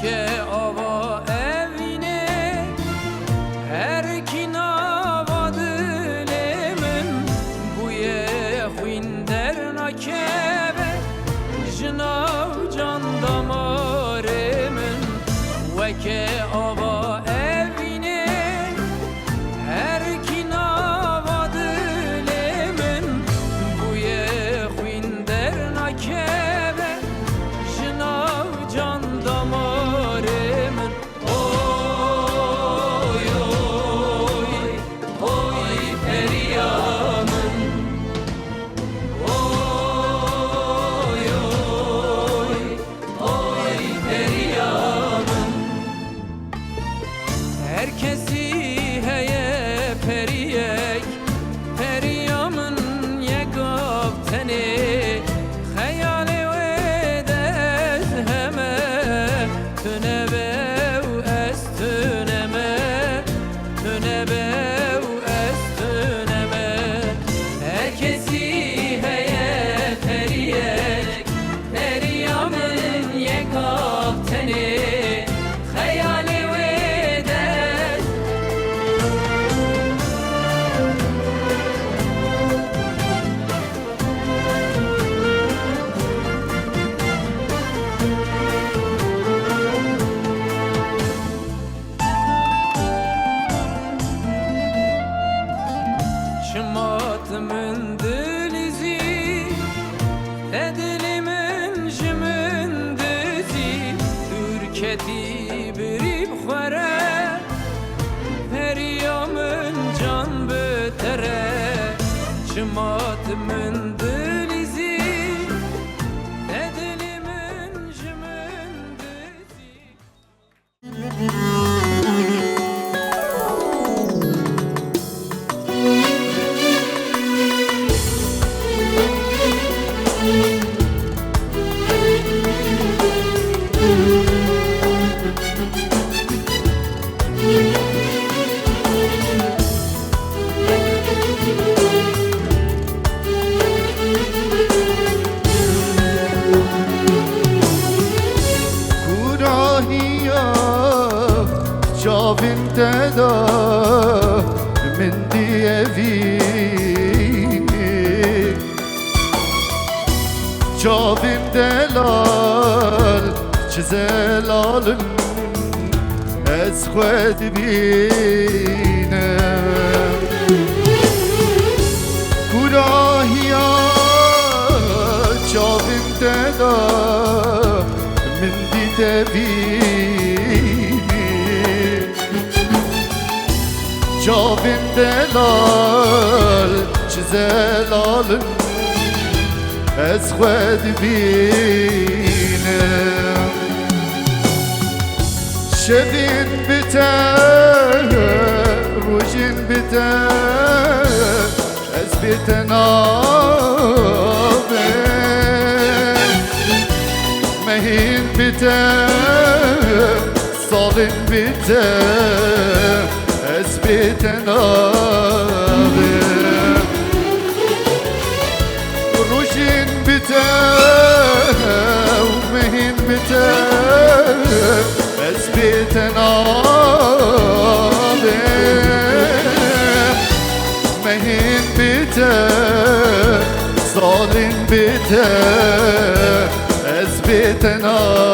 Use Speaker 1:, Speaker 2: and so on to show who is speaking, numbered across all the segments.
Speaker 1: که آوا evine her ki nava dilemin bu ye xuin der nakebe jinav can damaremin ve ke ava evine her ki nava dilemin bu ye xuin der nakebe jinav can damaremin oy oy oy periyanın oy oy oy periyanın herkesi heye periyek periyamın yegab teni hayale vedez heme tünebev es tüneme tünebev es tüneme herkesi heye periyek periyamın yegab teni hayale vedez şımatımın dilizi edilimin jimin dizi ürketi birib xwere periyamın can betere şımatımın dilizi edilimin jimin dizi
Speaker 2: كراهية جابن تدا من ديفي جابن دلال جزلال از خود بینم كراهية جابن تدا من دي تبيني جابن دلال جزلال از خود بینم شبین بتر روشین بتر از بتنابه مهین بتر سالین بتر از بتنابه روشین بتر مهین بتر از بتنابه مهین بتر سالین بتر از بتنابه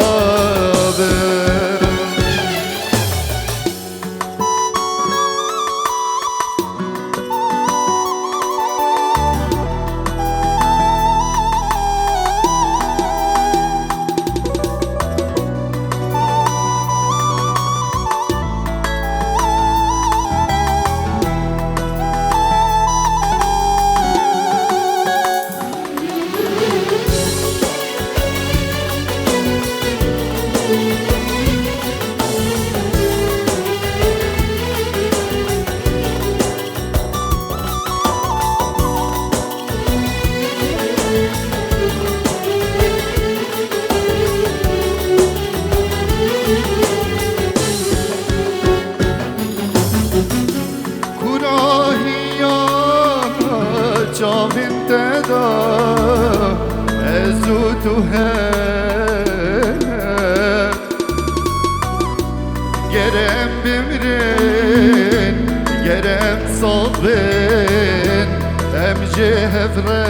Speaker 2: جهفرنا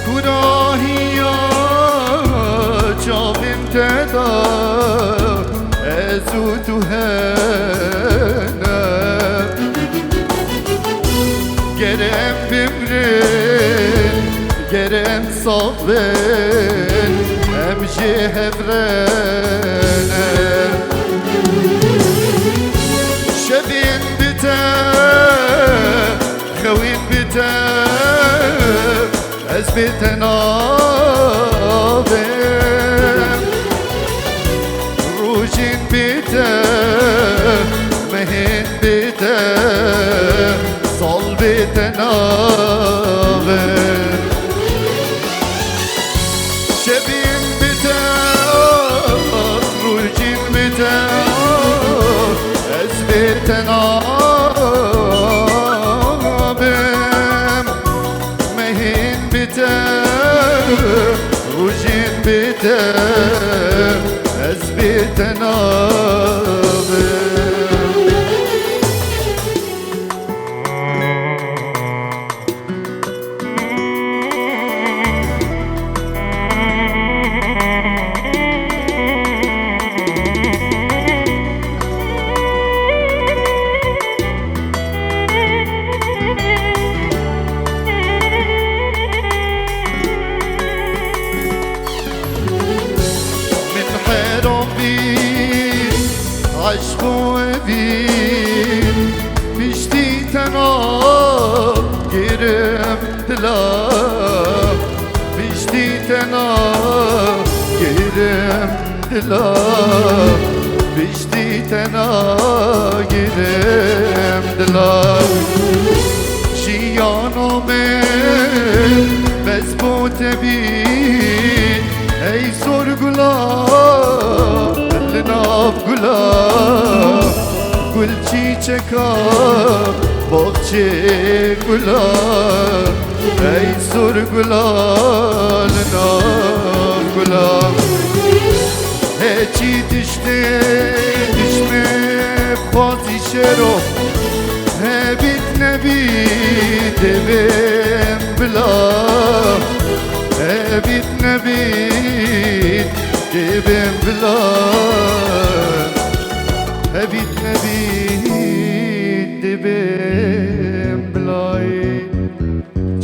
Speaker 2: كراهيا جابم تدا ازود هنا گرم بمرن گرم صابن ام جهفرنا شبين بتا خوين بتا أزبت نابم روجين بتا مهين بتا صل بتا نابم شبين بتا روجين بتا أزبت نابم مهين بتا وجين بتا أزبت نابم عشق و بین بیشتی تناب گیرم دلم بیشتی تناب گیرم دلم بیشتی تناب گیرم دلم جیانو من بس بوت بین ای سرگلاب ناف گلاب گل چیچکا باغچه گلاب ای سر گلال ناف گلاب هیچی دشمه بخوازی شروع هبیت نبید بیم بلا هبیت نبید دبم بلا هبيت نبيت دبم بلاي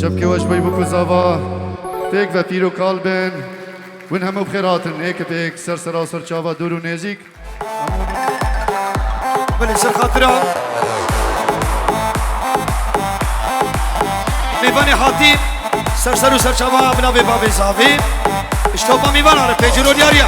Speaker 2: شبكي واش بيبوكو زافا تيك و پیرو قلبن ون همو بخيراتن ايك بيك سر سرا سر چاوا دورو نزيك
Speaker 3: بله سر خاطران میوان حاتم سر سر و سر چاوا بنا به باب زاوی اشتوپا میوان آره پیجرو دیاریا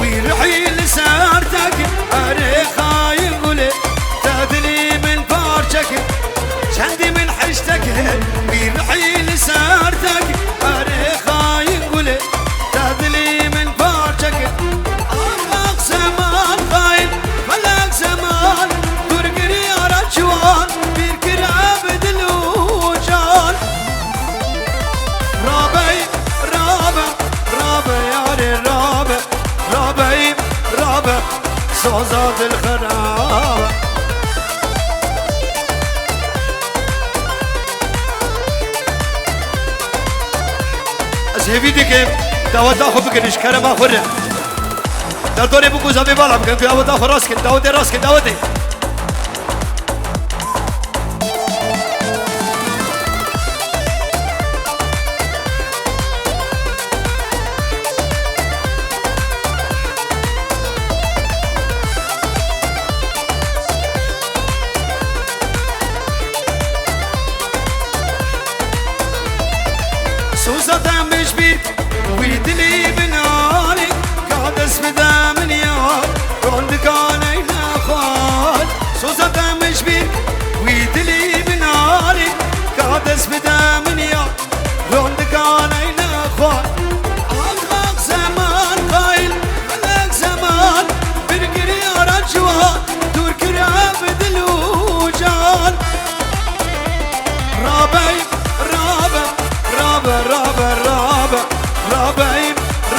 Speaker 3: ويرحي لسارتك أريخا يقولي تدلي من بارشك شندي من حشتك ويرحي لسارتك أريخا يقولي تدلي من بارشك أخ زمان خاين فلك زمان ترقري على جوان بيركر عبد الوجان رابي ياري رابع صوزات الخرابة زهبيدي كيف دعوت أخو بكنش كرم أخوره در دوري بكو زمي بالا بكن دعوت أخو راسك دعوتي سوزة مش بيك ويدلي بناري قاعد اسمي ذا من يوم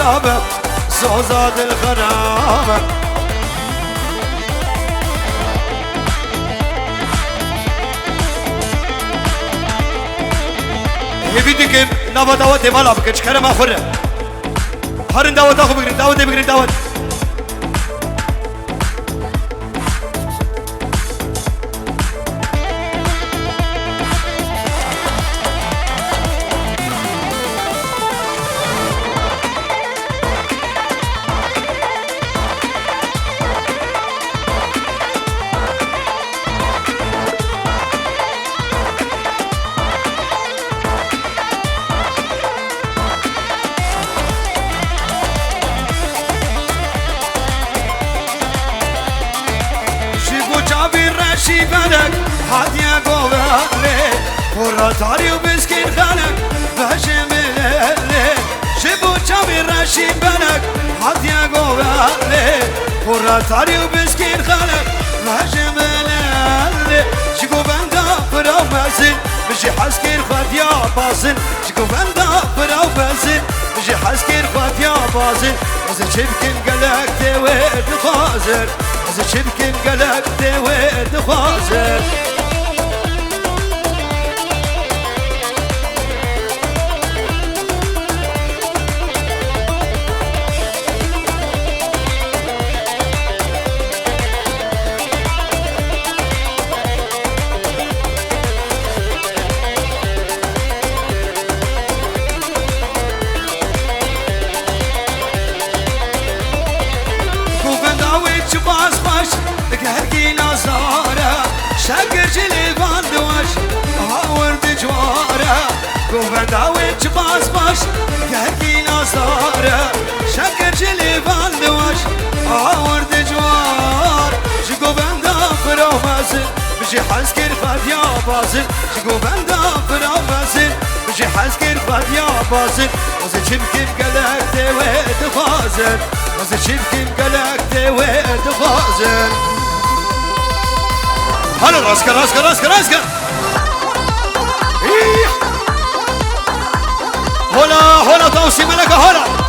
Speaker 3: خرابة صوزات الخرابة يفيدكم نبا دعوتي مالا بكش كرم آخره هرن دعوت آخو بگرین دعوتي بگرین دعوت شي بالك هادية قوالي ورا تاري وبسكين خالك بجملي شبو جابي راشي بالك هادية قوالي ورا تاري وبسكين خالك بجملي شكو بندا براو بازن بجي حسكين خد يا بازن شكو بندا براو بازن بجي حسكين خد يا بازن وزي شبكين قلق تويد خازر وزي شبكين قلق تويد خازر هرقي نظارة شاقر جلي باندواش هاورد جوارة قوة داويت باس باش هرقي نظارة شاقر جلي باندواش هاورد جوار شكو بندا فراو بازن بجي حسكر خد يا بازن شكو بندا فراو بازن بجي حسكر خد يا بازن وزي شبكي بقلق تويد خازن وزي شبكي بقلق تويد خازن هلا راسك راسك راسك راسك إيه هلا هلا توصي ملكة هلا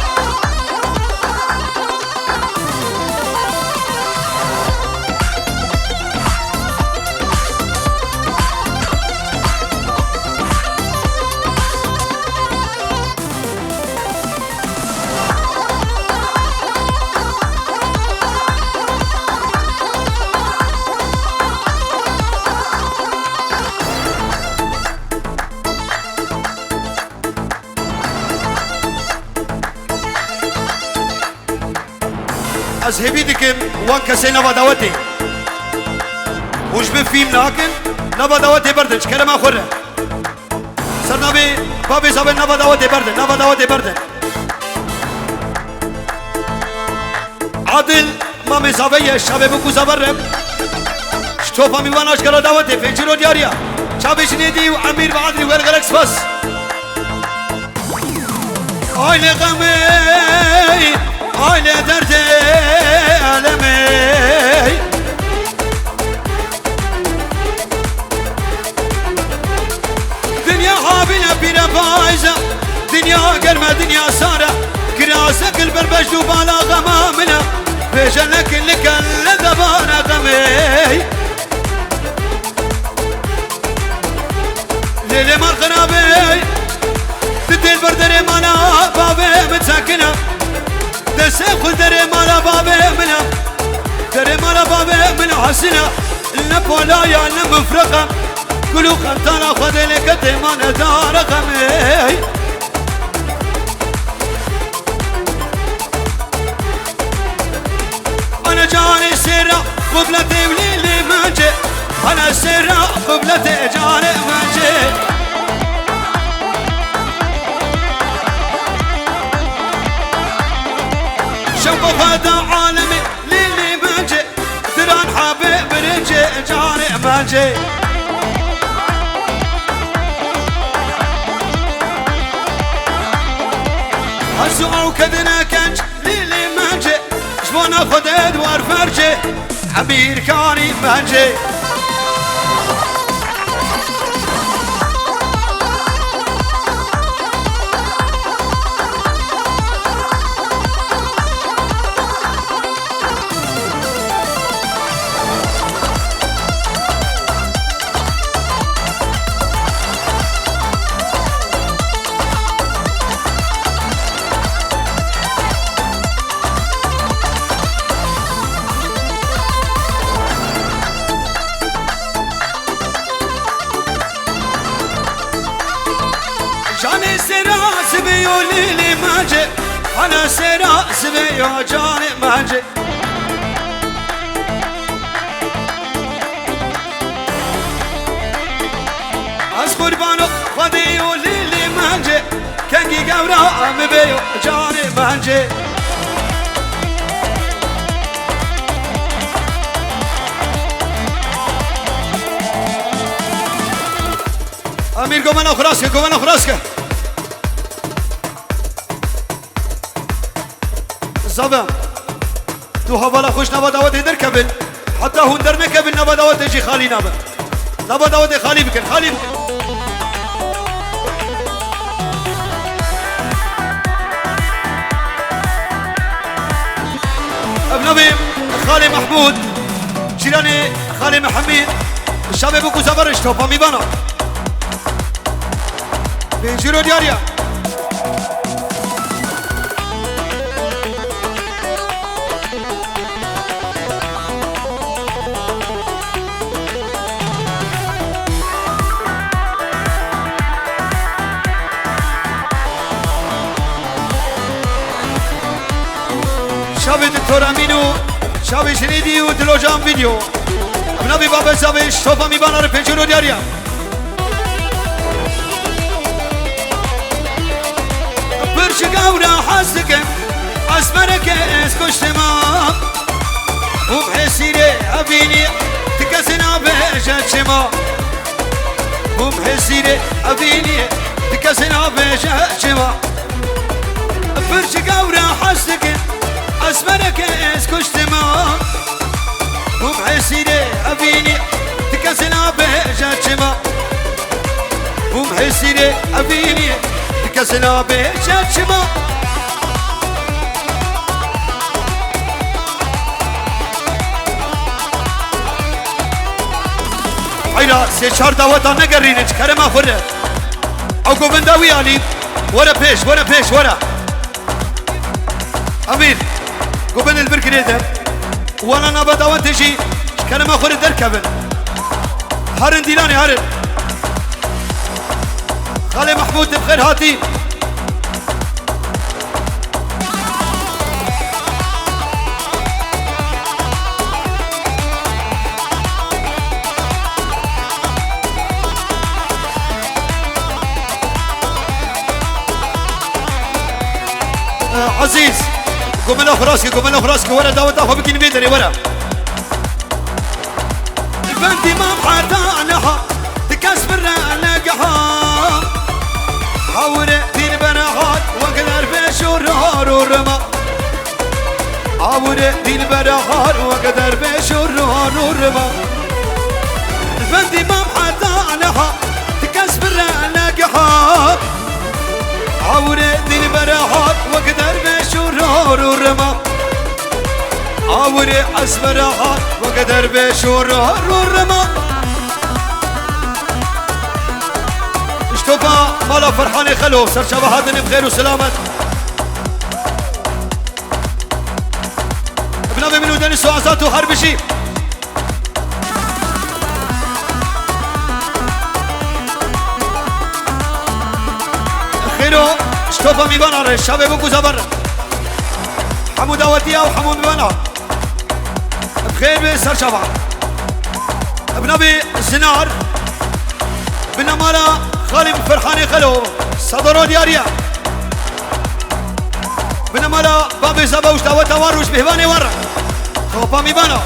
Speaker 3: از هبیدکم وان کسی نبادواتی وش بفیم ناکن نبادواتی بردن چکرم آخوره سرنابی بابی زابن نبادواتی بردن نبادواتی بردن عادل مامی زابیه شبه بکو زبرم شتوپا میوان آشکرا دواتی فنجرو دیاریا چابش نیدی و امیر و عادلی ورگرکس بس آیل غمی آیل درد علمی دنیا حابیل بیره بایزه دنیا گرمه دنیا ساره کراسه کل بربشت و بالا غمامنا بیجنه کل کل دبانه غمی لیل مر خرابی دل بردر مانا بابه متساکنه دسه خل در مالا بابه منا در مالا بابه منا حسنا النبولا يا المفرقة كلو خرطانا خد لك تيمان دار غمي أنا جاني سرا قبلتي وليلي منجي أنا سرا قبلتي جاني منجي شوف هذا عالمي ليلي منجي دران حبيب رجي جاني منجي هالسوء وكذنا كنج ليلي منجي شبونا خدد وارفرجي عبير كاني منجي جان سراس بيو ليلي ماجي أنا سراس بيو جان ماجي از قربانو خديو ليلي ماجي كنجي قورا مبيو جان ماجي امیر گمانو خراسکه زبا تو حوالا خوش نبا دعوت در کبن حتی هون در نکبن نبا دعوت جی خالی نبا دعوت خالی بکن ابنبي خالي محمود جيراني خالي محمد الشاب بوكو زبرش توفا ميبانا بنجيرو دياريا شاب دكتور امينو شاب شنيدي ودلوجان فيديو ابنبي بابا زبش توفا ميبانا بنجيرو دياريا شقاورا حاسك أسمرك اسكشتما وبحسيري أبيني تكسنا بجاتشما وبحسيري أبيني تكسنا بجاتشما فرشقاورا حاسك أسمرك اسكشتما وبحسيري أبيني تكسنا بجاتشما وبحسيري أبيني كسنا بجاتشما عيلا سيشار دعوتا نقرينج كرما خورة او قوبنداوي علي ورا بيش ورا امير قوبند البركريدر وانا نبا دعوت تجي كرما خورة دركبن هارن ديلاني هارن خالي محمود بخير هاتي عزيز قومنا خراسكي ورا داود اخو بكين بيدري ورا البنتي ما محاتانها تكسبر نقها حورة دين بناهات وقدر بشرار ورما حورة دين بناهات وقدر بشرار ورما البنتي ما محاتانها تكسبر نقها حورة دين بناهات وقدر بشرار ورما حورة أسبرها وقدر بشرار ورما اشتوفا مالا فرحاني خلو سر شبهاتني بخير وسلامت ابن منو دنيس وعزات وحربشي خيرو اشتوفا ميبانا رش شابي بوكو زبر حمو داوتيا وحمو ميبانا بخير بسر شبه ابن زنار بن مالا خالي فرحاني خلو صدرو دياريا بن مالا بابي زبوش داوتا واروش بهباني ورا خوفا ميبانا